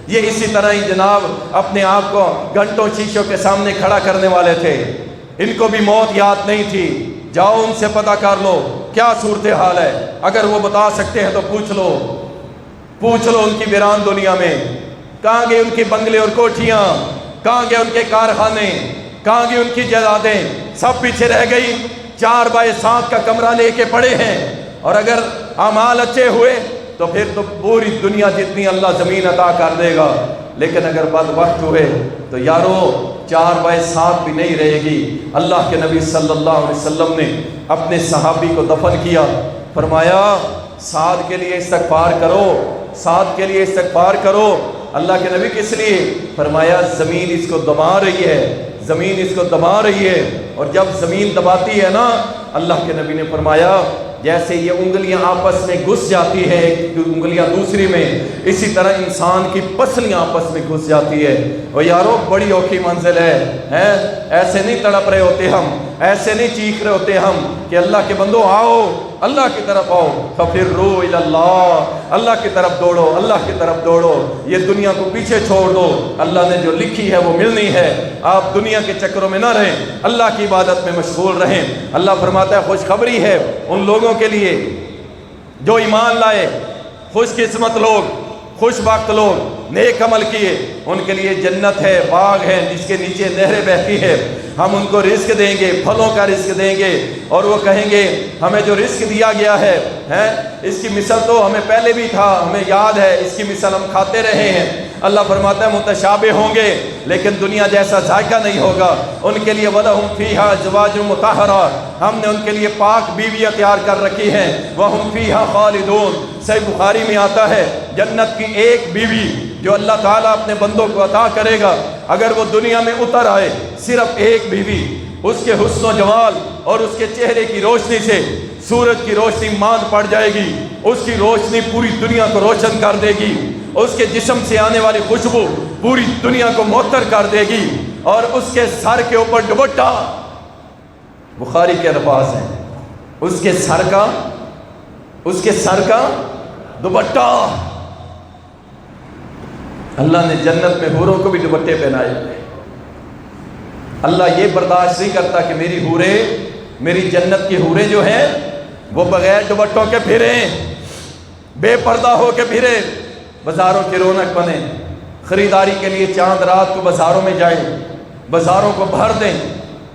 یہ اسی طرح ہی جناب اپنے آپ کو گھنٹوں شیشوں کے سامنے کھڑا کرنے والے تھے، ان کو بھی موت یاد نہیں تھی۔ جاؤ ان سے پتہ کر لو کیا صورتحال ہے، اگر وہ بتا سکتے ہیں تو پوچھ لو ان کی ویران دنیا میں کہاں گئے ان کے بنگلے اور کوٹھیاں، کہاں گئے ان کے کارخانے، کہاں گئے ان کی جائیدادیں، سب پیچھے رہ گئی، 4x7 کا کمرہ لے کے پڑے ہیں، اور اگر اعمال اچھے ہوئے تو پھر تو پوری دنیا جتنی اللہ زمین عطا کر دے گا، لیکن اگر بدبخت ہوئے تو یارو 4x7 بھی نہیں رہے گی۔ اللہ کے نبی صلی اللہ علیہ وسلم نے اپنے صحابی کو دفن کیا، فرمایا سعد کے لیے استغفار کرو، سعد کے لیے استغفار کرو۔ اللہ کے نبی کس لیے؟ فرمایا زمین اس کو دبا رہی ہے، زمین اس کو دبا رہی ہے، اور جب زمین دباتی ہے نا، اللہ کے نبی نے فرمایا جیسے یہ انگلیاں آپس میں گھس جاتی ہے ایک انگلیاں دوسری میں، اسی طرح انسان کی پسلیاں آپس میں گھس جاتی ہے۔ اور یارو بڑی اوکھی منزل ہے، ایسے نہیں تڑپ رہے ہوتے ہم، ایسے نہیں چیخ رہے ہوتے ہم کہ اللہ کے بندو آؤ، اللہ کی طرف آؤ، فَفِرُّوا إِلَى اللَّهِ، اللہ کی طرف دوڑو، اللہ کی طرف دوڑو، یہ دنیا کو پیچھے چھوڑ دو، اللہ نے جو لکھی ہے وہ ملنی ہے، آپ دنیا کے چکروں میں نہ رہیں، اللہ کی عبادت میں مشغول رہیں۔ اللہ فرماتا ہے خوشخبری ہے ان لوگوں کے لیے جو ایمان لائے، خوش قسمت لوگ، خوش بخت لوگ، نیک عمل کیے، ان کے لیے جنت ہے، باغ ہے جس کے نیچے نہریں بہتی ہے، ہم ان کو رزق دیں گے، پھلوں کا رزق دیں گے، اور وہ کہیں گے ہمیں جو رزق دیا گیا ہے اس کی مثل تو ہمیں پہلے بھی تھا، ہمیں یاد ہے، اس کی مثل ہم کھاتے رہے ہیں۔ اللہ فرماتا ہے متشابہ ہوں گے لیکن دنیا جیسا ذائقہ نہیں ہوگا، ان کے لیے وَلَهُمْ فِيهَا أَزْوَاجٌ مُطَهَّرَةٌ، ہم نے ان کے لیے پاک بیویاں تیار کر رکھی ہیں، وَهُمْ فِيهَا خَالِدُونَ۔ صحیح بخاری میں آتا ہے جنت کی ایک بیوی جو اللہ تعالیٰ اپنے بندوں کو عطا کرے گا، اگر وہ دنیا میں اتر آئے، صرف ایک بیوی، اس کے حسن و جمال اور اس کے چہرے کی روشنی سے سورج کی روشنی ماند پڑ جائے گی، اس کی روشنی پوری دنیا کو روشن کر دے گی، اس کے جسم سے آنے والی خوشبو پوری دنیا کو معطر کر دے گی، اور اس کے سر کے اوپر دوپٹہ، بخاری کے الفاظ ہیں، اس کے سر کا دوپٹہ، اللہ نے جنت میں حوروں کو بھی دوپٹے پہنائے۔ اللہ یہ برداشت نہیں کرتا کہ میری حوریں، میری جنت کی حوریں جو ہیں وہ بغیر دوپٹوں کے پھریں، بے پردہ ہو کے پھریں، بازاروں کی رونق بنے، خریداری کے لیے چاند رات کو بازاروں میں جائیں، بازاروں کو بھر دیں،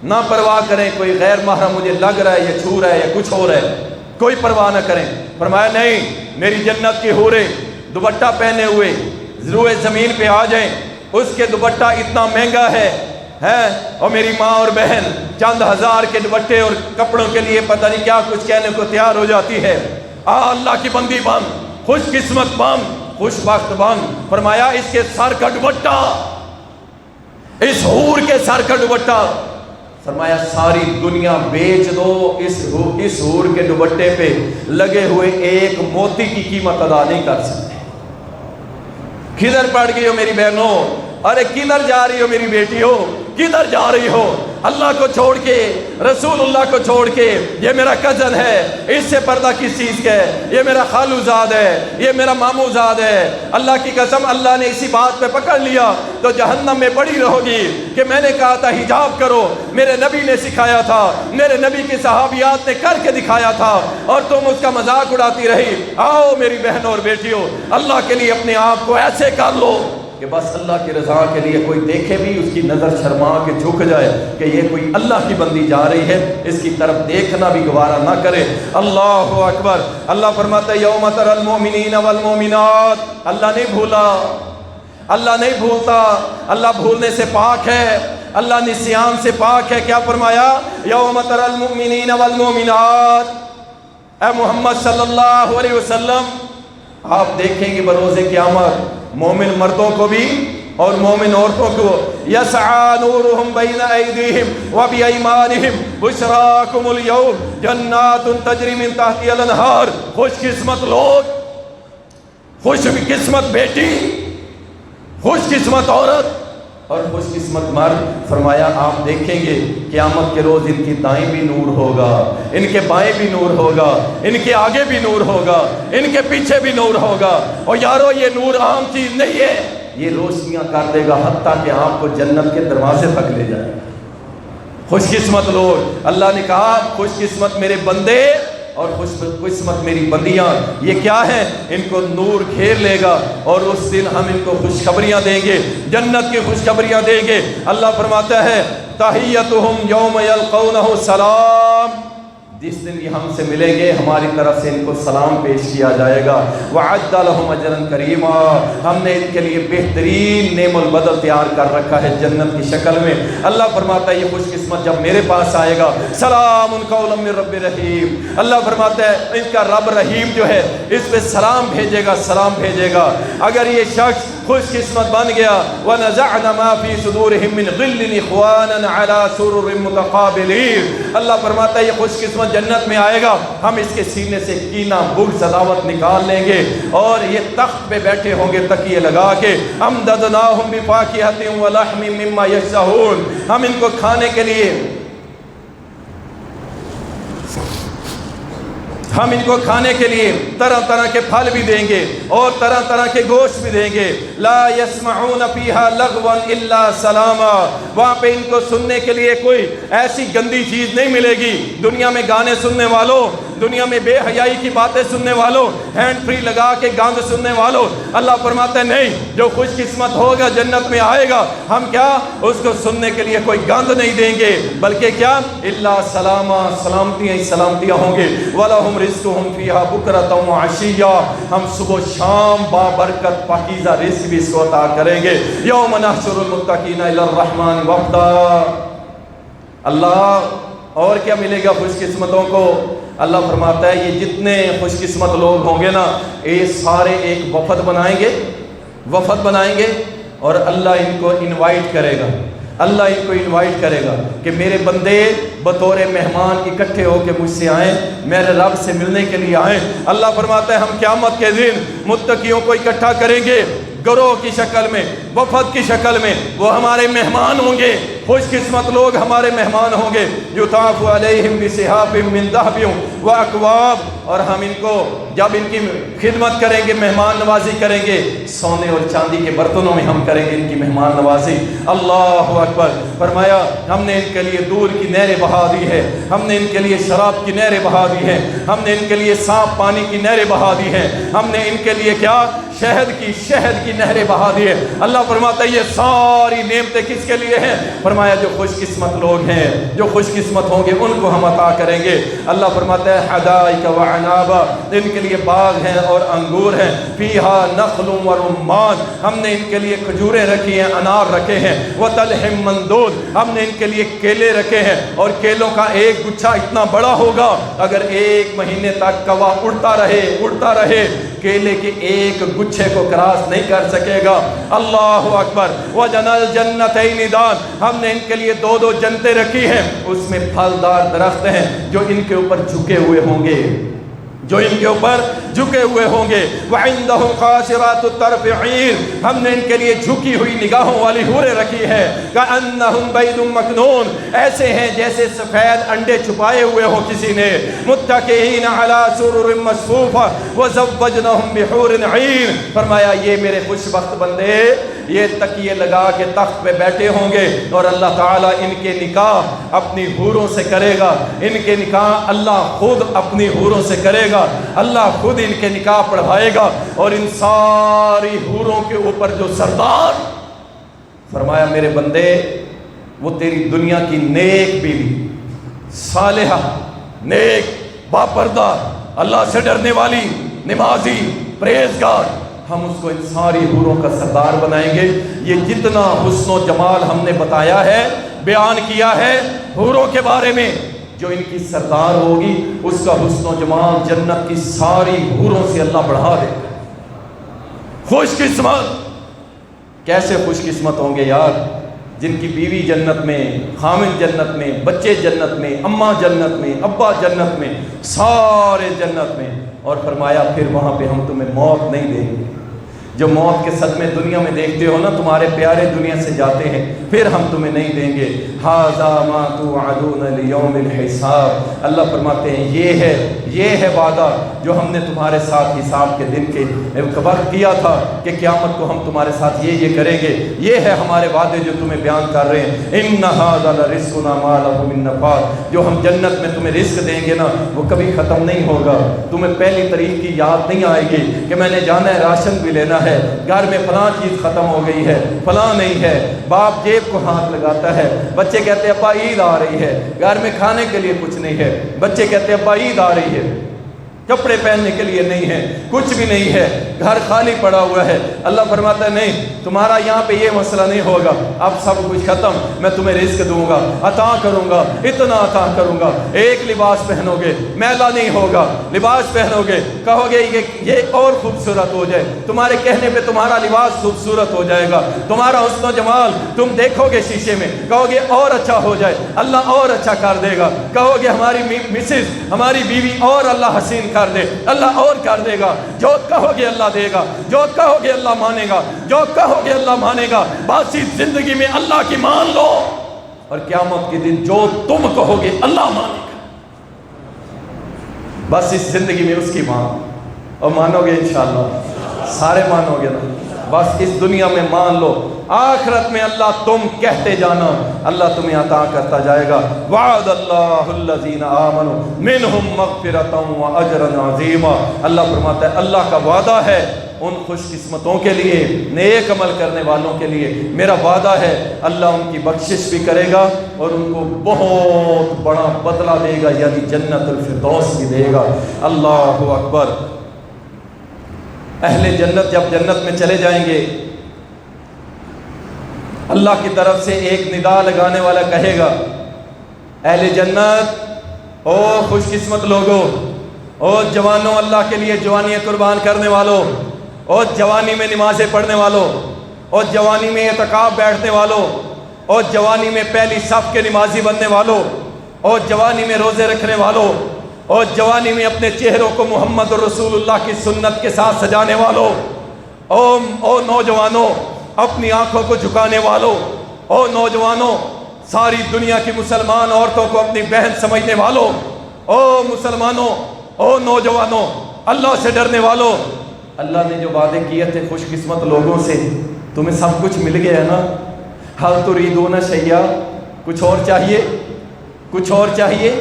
نہ پرواہ کریں کوئی غیر محرم مجھے لگ رہا ہے یا چھو رہا ہے یا کچھ ہو رہا ہے، کوئی پرواہ نہ کریں۔ فرمایا نہیں، میری جنت کی حوریں دوپٹہ پہنے ہوئے روئے زمین پہ آ جائیں، اس کے دوپٹہ اتنا مہنگا ہے، اور میری ماں اور بہن چند ہزار کے دوپٹے اور کپڑوں کے لیے پتہ نہیں کیا کچھ کہنے کو تیار ہو جاتی ہے۔ اللہ کی بندی بن، خوش قسمت بن خوشبخت بن. فرمایا اس کے سر کا دوپٹہ، اس حور کے سر کا دوپٹہ، فرمایا ساری دنیا بیچ دو، اس حور کے دوپٹے پہ لگے ہوئے ایک موتی کی قیمت ادا نہیں کر سکتے. کدھر پڑ گئی ہو میری بہنوں؟ ارے کدھر جا رہی ہو میری بیٹی ہو؟ کدھر جا رہی ہو؟ اللہ کو چھوڑ کے، رسول اللہ کو چھوڑ کے. یہ میرا کزن ہے، اس سے پردہ کس چیز کا ہے؟ یہ میرا خالو زاد ہے، یہ میرا مامو زاد ہے. اللہ کی قسم اللہ نے اسی بات پہ پکڑ لیا تو جہنم میں پڑی رہو گی کہ میں نے کہا تھا حجاب کرو، میرے نبی نے سکھایا تھا، میرے نبی کی صحابیات نے کر کے دکھایا تھا، اور تم اس کا مذاق اڑاتی رہی. آؤ میری بہنوں اور بیٹیوں، اللہ کے لیے اپنے آپ کو ایسے کر لو کہ بس اللہ کی رضا کے لیے کوئی دیکھے بھی اس کی نظر شرما کے جھک جائے کہ یہ کوئی اللہ کی بندی جا رہی ہے، اس کی طرف دیکھنا بھی گوارا نہ کرے. اللہ اکبر. اللہ فرماتا ہے یوم تری المؤمنین والمؤمنات. اللہ نہیں بھولا، اللہ نہیں بھولتا، اللہ بھولنے سے پاک ہے، اللہ نسیان سے پاک ہے. کیا فرمایا؟ یوم تری المؤمنین والمؤمنات. اے محمد صلی اللہ علیہ وسلم آپ دیکھیں گے بروز قیامت مومن مردوں کو بھی اور مومن عورتوں کو، یسعی نورہم بین ایدیہم وبایمانہم بشراکم اليوم جنات تجری من تحتہا الانہار. خوش قسمت لوگ، خوش قسمت بیٹی، خوش قسمت عورت اور خوش قسمت مرد. فرمایا آپ دیکھیں گے قیامت کے روز ان کی دائیں بھی نور ہوگا، ان کے بائیں بھی نور ہوگا، ان کے آگے بھی نور ہوگا، ان کے پیچھے بھی نور ہوگا. اور یارو یہ نور عام چیز نہیں ہے، یہ روشنیاں کر دے گا حتیٰ کہ آپ کو جنت کے دروازے تک لے جائے. خوش قسمت لوگ. اللہ نے کہا خوش قسمت میرے بندے اور خوش قسمت میری بندیاں. یہ کیا ہے؟ ان کو نور گھیر لے گا اور اس دن ہم ان کو خوشخبریاں دیں گے، جنت کی خوشخبریاں دیں گے. اللہ فرماتا ہے تحیتہم یوم یلقونہ سلام. جس دن یہ ہم سے ملیں گے ہماری طرف سے ان کو سلام پیش کیا جائے گا. وَعَدَّ لَهُمْ أَجْرًا كَرِيمًا. ہم نے ان کے لیے بہترین نعم البدل تیار کر رکھا ہے جنت کی شکل میں. اللہ فرماتا ہے یہ خوش قسمت جب میرے پاس آئے گا سلام قولا من رب رحیم. اللہ فرماتا ہے ان کا رب رحیم جو ہے اس پہ سلام بھیجے گا، سلام بھیجے گا. اگر یہ شخص خوش قسمت بن گیا وَنَزَعْنَا مَا فِي صُدُورِهِم مِّن غِلٍّ إِخْوَانًا عَلَى سُرُرٍ مُتَقَابِلِينَ. اللہ فرماتا ہے یہ خوش قسمت جنت میں آئے گا، ہم اس کے سینے سے کینہ بغض عداوت نکال لیں گے اور یہ تخت پہ بیٹھے ہوں گے تکیے لگا کے. أَمْدَدْنَاهُمْ بِفَاكِهَةٍ وَلَحْمٍ مِّمَّا يَشْتَهُونَ. ہم ان کو کھانے کے لیے، ہم ان کو کھانے کے لیے طرح طرح کے پھل بھی دیں گے اور طرح طرح کے گوشت بھی دیں گے. لا يسمعون فيها لغوا الا سلاما. وہاں پہ ان کو سننے کے لیے کوئی ایسی گندی چیز نہیں ملے گی. دنیا میں گانے سننے والوں، دنیا میں بے حیائی کی باتیں سننے والوں، ہینڈ فری لگا کے گاند سننے والوں، اللہ فرماتا ہے نہیں، جو خوش قسمت ہوگا جنت میں آئے گا ہم کیا اس کو سننے کے لیے کوئی گاند نہیں دیں گے بلکہ کیا الا سلاما، سلامتیاں ہی سلامتیاں ہوں گے. وَلَهُمْ رِزْقُهُمْ فِيهَا بُكْرَةً وَعَشِيًّا. ہم صبح شام بابرکت پاکیزہ رزق بھی اس کو عطا کریں گے. یوم نحشر المتقین الی الرحمن وفدا. اللہ اور کیا ملے گا خوش قسمتوں کو؟ اللہ فرماتا ہے یہ جتنے خوش قسمت لوگ ہوں گے نا یہ سارے ایک وفد بنائیں گے، وفد بنائیں گے اور اللہ ان کو انوائٹ کرے گا. اللہ ان کو انوائٹ کرے گا کہ میرے بندے بطور مہمان اکٹھے ہو کے مجھ سے آئیں، میرے رب سے ملنے کے لیے آئیں. اللہ فرماتا ہے ہم قیامت کے دن متقیوں کو اکٹھا کریں گے گروہ کی شکل میں، وفد کی شکل میں. وہ ہمارے مہمان ہوں گے، خوش قسمت لوگ ہمارے مہمان ہوں گے. یطاف علیہم بصحاف من ذہب واکواب. اور ہم ان کو جب ان کی خدمت کریں گے، مہمان نوازی کریں گے، سونے اور چاندی کے برتنوں میں ہم کریں گے ان کی مہمان نوازی. اللہ اکبر. فرمایا ہم نے ان کے لیے دودھ کی نہریں بہا دی ہے، ہم نے ان کے لیے شراب کی نہریں بہا دی ہیں، ہم نے ان کے لیے صاف پانی کی نہریں بہا دی ہیں، ہم نے ان کے لیے کیا شہد کی نہریں بہا دی ہے. اللہ فرماتا ہے یہ ساری نعمتیں کس کے لیے ہیں؟ فرمایا جو خوش قسمت لوگ ہیں، جو خوش قسمت ہوں گے ان کو ہم عطا کریں گے. اللہ فرماتا ہے حدائق وعنابا. ان کے لیے باغ ہیں اور انگور ہیں. فیہا نخل ورمان. ہم نے ان کے لیے کھجوریں رکھی ہیں، انار رکھے ہیں. وطلح مندود. ہم نے ان کے لیے کیلے رکھے ہیں اور کیلوں کا ایک گچھا اتنا بڑا ہوگا اگر ایک مہینے تک کوا اڑتا رہے کیلے کے ایک گچھے کو کراس نہیں کر سکے گا۔ اللہ اکبر۔ وَجَنَى الْجَنَّتَيْنِ دَانٍ، ہم نے ان کے لیے دو دو جنتیں رکھی ہیں، اس میں پھلدار درخت ہیں جو ان کے اوپر جھکے ہوئے ہوں گے، جو ان کے اوپر جھکے ہوئے ہوں گے۔ وَعِندَهُمْ قَاصِرَاتُ الطَّرْفِ عِينٌ، ہم نے ان کے لیے جھکی ہوئی نگاہوں والی حوریں رکھی ہے۔ كَأَنَّهُمْ بَيْضٌ مَكْنُونٌ، ایسے ہیں جیسے سفید انڈے چھپائے ہوئے ہو کسی نے۔ مُتَّكِئِينَ عَلَى سُرُرٍ مَصْفُوفَةٍ وَزَوَّجْنَاهُمْ بِحُورٍ عِينٍ، فرمایا یہ میرے خوش بخت بندے یہ تکیے لگا کے تخت پہ بیٹھے ہوں گے، اور اللہ تعالیٰ ان کے نکاح اپنی حوروں سے کرے گا، ان کے نکاح اللہ خود اپنی حوروں سے کرے گا، اللہ خود ان کے نکاح پڑھائے گا، اور ان ساری حوروں کے اوپر جو سردار، فرمایا میرے بندے وہ تیری دنیا کی نیک بیوی، صالحہ، نیک، باپردہ، اللہ سے ڈرنے والی، نمازی، پرہیزگار، ہم اس کو ان ساری حوروں کا سردار بنائیں گے۔ یہ جتنا حسن و جمال ہم نے بتایا ہے، بیان کیا ہے حوروں کے بارے میں، جو ان کی سردار ہوگی اس کا حسن و جمال جنت کی ساری حوروں سے اللہ بڑھا دے گا۔ خوش قسمت، کیسے خوش قسمت ہوں گے یار، جن کی بیوی جنت میں، خامن جنت میں، بچے جنت میں، اماں جنت میں، ابا جنت میں، سارے جنت میں۔ اور فرمایا پھر وہاں پہ ہم تمہیں موت نہیں دیں گے۔ جو موت کے صدمے دنیا میں دیکھتے ہو نا، تمہارے پیارے دنیا سے جاتے ہیں، پھر ہم تمہیں نہیں دیں گے۔ ھذا ما توعدون لیوم الحساب، اللہ فرماتے ہیں یہ ہے وعدہ جو ہم نے تمہارے ساتھ حساب کے دن کے وقت کیا تھا کہ قیامت کو ہم تمہارے ساتھ یہ کریں گے۔ یہ ہے ہمارے وعدے جو تمہیں بیان کر رہے ہیں۔ ان ھذا لرزقنا ما له من نفاد، جو ہم جنت میں تمہیں رزق دیں گے نا وہ کبھی ختم نہیں ہوگا۔ تمہیں پہلی تاریخ کی یاد نہیں آئے گی کہ میں نے جانا ہے راشن بھی لینا ہے، گھر میں فلاں چیز ختم ہو گئی ہے، فلاں نہیں ہے۔ باپ جیب کو ہاتھ لگاتا ہے، بچے کہتے ہیں ابا عید آ رہی ہے، گھر میں کھانے کے لیے کچھ نہیں ہے، بچے کہتے ہیں ابا عید آ رہی ہے، کپڑے پہننے کے لیے نہیں ہے، کچھ بھی نہیں ہے، گھر خالی پڑا ہوا ہے۔ اللہ فرماتا ہے نہیں، تمہارا یہاں پہ یہ مسئلہ نہیں ہوگا، اب سب کچھ ختم، میں تمہیں رزق دوں گا، عطا کروں گا، اتنا عطا کروں گا۔ ایک لباس پہنو گے میلا نہیں ہوگا، لباس پہنو گے کہو گے یہ اور خوبصورت ہو جائے، تمہارے کہنے پہ تمہارا لباس خوبصورت ہو جائے گا، تمہارا حسن و جمال تم دیکھو گے شیشے میں کہو گے اور اچھا ہو جائے، اللہ اور اچھا کر دے گا، کہو گے ہماری مسز، ہماری بیوی اور اللہ حسین کر دے، اللہ اور کر دے گا، جو کہو گے اللہ دے گا، جو کہو گے اللہ مانے گا، جو کہو گے اللہ مانے گا۔ بس اس زندگی میں اللہ کی مان لو، اور قیامت کے دن جو تم کہو گے اللہ مانے گا۔ بس اس زندگی میں اس کی مان، اور مانو گے انشاءاللہ، سارے مانو گے نا، بس اس دنیا میں مان لو، آخرت میں اللہ تم کہتے جانا، اللہ تمہیں عطا کرتا جائے گا۔ وعد اللہ الذین آمنوا منہم مغفرۃ واجرا عظیما، اللہ فرماتا ہے اللہ کا وعدہ ہے ان خوش قسمتوں کے لیے، نیک عمل کرنے والوں کے لیے، میرا وعدہ ہے اللہ ان کی بخشش بھی کرے گا اور ان کو بہت بڑا بدلہ دے گا، یعنی جنت الفردوس بھی دے گا۔ اللہ اکبر۔ اہل جنت جب جنت میں چلے جائیں گے، اللہ کی طرف سے ایک ندا لگانے والا کہے گا، اہل جنت، او خوش قسمت لوگو، او جوانوں، اللہ کے لیے جوانیاں قربان کرنے والوں، او جوانی میں نمازیں پڑھنے والوں، او جوانی میں اعتکاف بیٹھنے والوں، او جوانی میں پہلی صف کے نمازی بننے والوں، او جوانی میں روزے رکھنے والوں، اور جوانی میں اپنے چہروں کو محمد رسول اللہ کی سنت کے ساتھ سجانے والوں، او نوجوانوں، اپنی آنکھوں کو جھکانے والوں، او نوجوانوں، ساری دنیا کی مسلمان عورتوں کو اپنی بہن سمجھنے والوں، او مسلمانوں، او نوجوانوں، اللہ سے ڈرنے والوں، اللہ نے جو وعدے کیے تھے خوش قسمت لوگوں سے، تمہیں سب کچھ مل گیا ہے نا؟ حل تریدون شیئا، کچھ اور چاہیے؟ کچھ اور چاہیے؟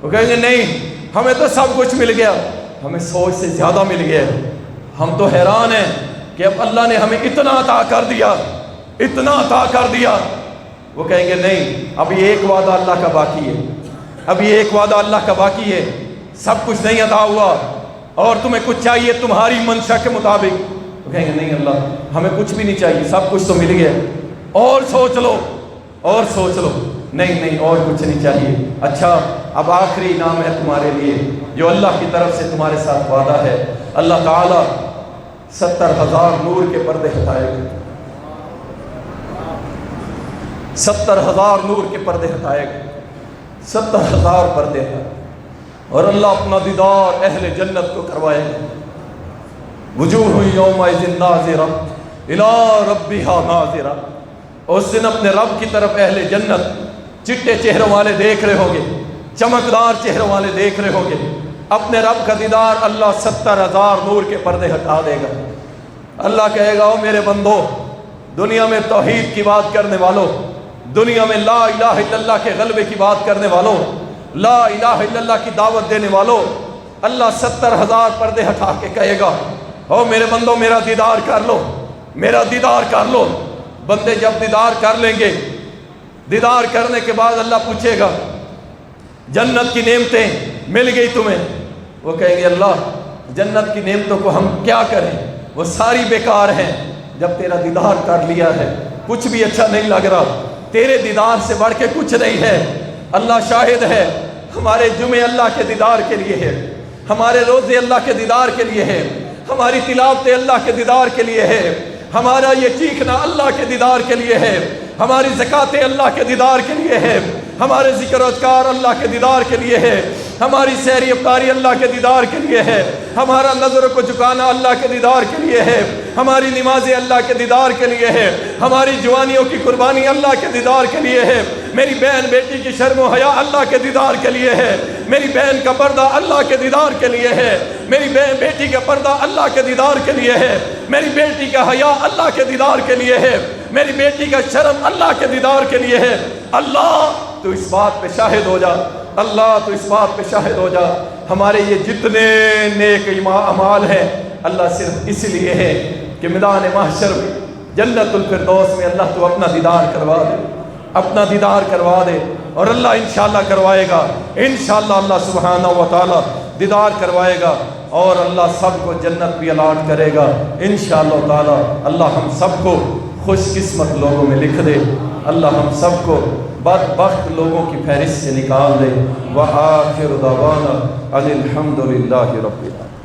وہ کہیں گے نہیں، ہمیں تو سب کچھ مل گیا، ہمیں سوچ سے زیادہ مل گیا، ہم تو حیران ہیں کہ اب اللہ نے ہمیں اتنا عطا کر دیا، اتنا عطا کر دیا۔ وہ کہیں گے نہیں، اب یہ ایک وعدہ اللہ کا باقی ہے، اب یہ ایک وعدہ اللہ کا باقی ہے، سب کچھ نہیں عطا ہوا اور تمہیں کچھ چاہیے تمہاری منشا کے مطابق۔ وہ کہیں گے نہیں اللہ، ہمیں کچھ بھی نہیں چاہیے، سب کچھ تو مل گیا، اور سوچ لو، اور سوچ لو۔ نہیں نہیں، اور کچھ نہیں چاہیے۔ اچھا، اب آخری انعام ہے تمہارے لیے جو اللہ کی طرف سے تمہارے ساتھ وعدہ ہے۔ اللہ تعالیٰ 70,000 نور کے پردے ہٹائے گا، 70,000 نور کے پردے ہٹائے گا، 70,000 پردے ہٹائے، اور اللہ اپنا دیدار اہل جنت کو کروائے گا۔ وجوہ یومئذ ناظرہ الی ربہا ناظرہ، اس دن اپنے رب کی طرف اہل جنت چٹے چہروں والے دیکھ رہے ہوں گے، چمکدار چہروں والے دیکھ رہے ہوں گے، اپنے رب کا دیدار اللہ 70,000 نور کے پردے ہٹا دے گا۔ اللہ کہے گا، او میرے بندو، دنیا میں توحید کی بات کرنے والوں، دنیا میں لا الہ الا اللہ کے غلبے کی بات کرنے والوں، لا الہ الا اللہ کی دعوت دینے والوں، اللہ 70,000 پردے ہٹا کے کہے گا، او میرے بندو میرا دیدار کر لو، میرا دیدار کر لو۔ بندے جب دیدار کر لیں گے، دیدار کرنے کے بعد اللہ پوچھے گا، جنت کی نعمتیں مل گئی تمہیں؟ وہ کہیں گے، اللہ جنت کی نعمتوں کو ہم کیا کریں، وہ ساری بیکار ہیں، جب تیرا دیدار کر لیا ہے کچھ بھی اچھا نہیں لگ رہا، تیرے دیدار سے بڑھ کے کچھ نہیں ہے۔ اللہ شاہد ہے، ہمارے جمعے اللہ کے دیدار کے لیے ہے، ہمارے روزے اللہ کے دیدار کے لیے ہے، ہماری تلاوتیں اللہ کے دیدار کے لیے ہے، ہمارا یہ چیخنا اللہ کے دیدار کے لیے ہے، ہماری زکاتیں اللہ کے دیدار کے لیے ہے، ہمارے ذکر و اذکار اللہ کے دیدار کے لیے ہے، ہماری سحری افطاری اللہ کے دیدار کے لیے ہے، ہمارا نظر کو جھکانا اللہ کے دیدار کے لیے ہے، ہماری نمازیں اللہ کے دیدار کے لیے ہے، ہماری جوانیوں کی قربانی اللہ کے دیدار کے لیے ہے، میری بہن بیٹی کی شرم و حیا اللہ کے دیدار کے لیے ہے، میری بہن کا پردہ اللہ کے دیدار کے لیے ہے، میری بہن بیٹی کا پردہ اللہ کے دیدار کے لیے ہے، میری بیٹی کا حیا اللہ کے دیدار کے لیے ہے، میری بیٹی کا شرم اللہ کے دیدار کے لیے ہے۔ اللہ تو اس بات پہ شاہد ہو جا، اللہ تو اس بات پہ شاہد ہو جا، ہمارے یہ جتنے نیک اعمال ہیں اللہ صرف اس لیے ہے کہ میدان محشر میں جنت الفردوس میں اللہ تو اپنا دیدار کروا دے، اپنا دیدار کروا دے، اور اللہ انشاءاللہ کروائے گا، انشاءاللہ اللہ سبحانہ و تعالی دیدار کروائے گا، اور اللہ سب کو جنت بھی الاٹ کرے گا انشاءاللہ تعالی۔ اللہ ہم سب کو خوش قسمت لوگوں میں لکھ دے، اللہ ہم سب کو بدبخت لوگوں کی فہرست سے نکال دے۔ وآخر دعوانا ان الحمد للہ رب العالمین۔